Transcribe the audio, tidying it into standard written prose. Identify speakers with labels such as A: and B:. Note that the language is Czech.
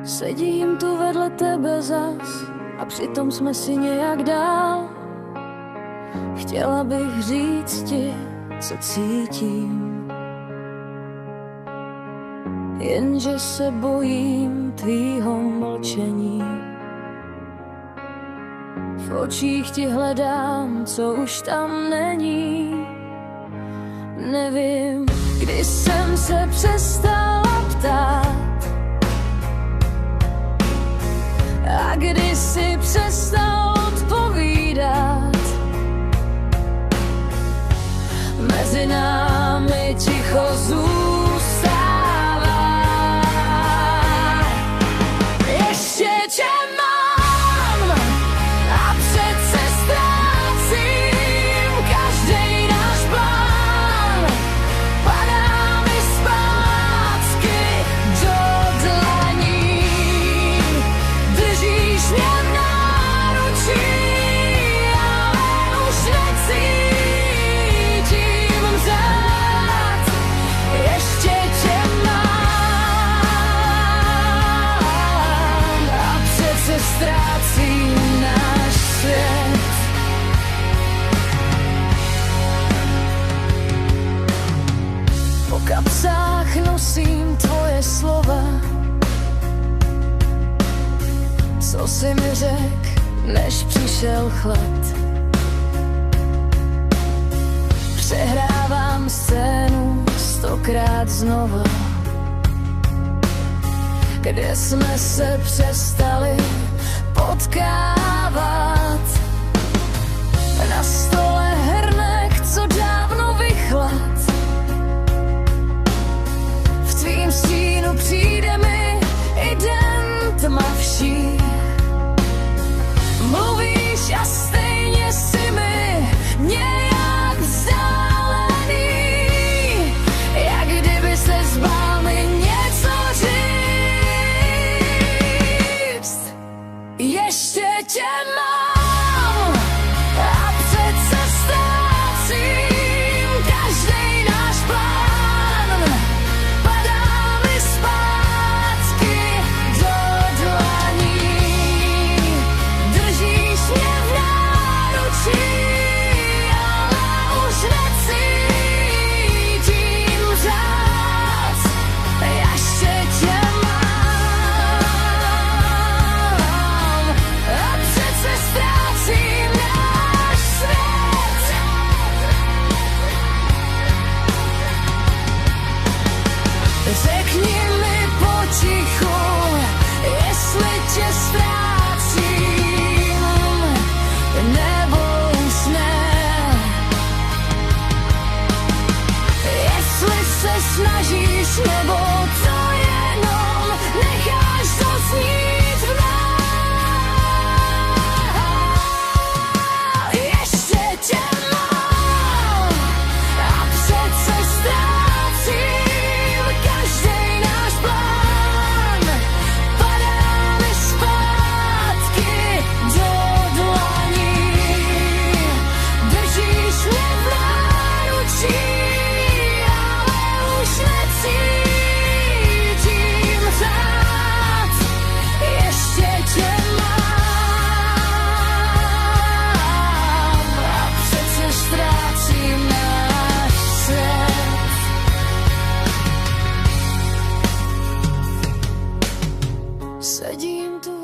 A: Sedím tu vedle tebe zas a přitom jsme si nějak dál. Chtěla bych říct ti, co cítím, jenže se bojím tvýho mlčení. V očích ti hledám, co už tam není. Nevím, kdy jsem se přestala ptát a kdy si přestal odpovídat. Mezi námi ticho zůstává. Ještě tě mám a přece ztrácím každej náš plán. Padá mi zpátky do dlaní. Držíš mě v náručí, ale už necítím vzát. Ještě tě mám a přece ztrácím náš svět. Po kapsách nosím tvoje slova, co jsi mi řek, než přišel chlad. Přehrávám scénu 100krát znova, kde jsme se přestali potkávat. Na stole hrnek, co dávno vychlad. V tvým stínu přijde mi i den tmavší. Mluvíš a stejně si mi nějak vzdálený, jak kdyby se zbál mi něco říct. Ještě tě mám a přece ztrácím každej náš plán. Padá mi zpátky do dlaní. Držíš mě v náručí, ale už necítím řád. Ještě tě mám a přece ztrácím náš svět. Řekni mi potichu, jestli tě ztrácím, nebo už ne. Jestli se snažíš, nebo to jenom necháš zaznít v nás. Ještě tě mám a přece ztrácím každej náš plán. Padá mi zpátky do dlaní. Držíš mě v náručí, ale už necítím řád. Ještě tě mám a přece ztrácím náš svět. Sedím tu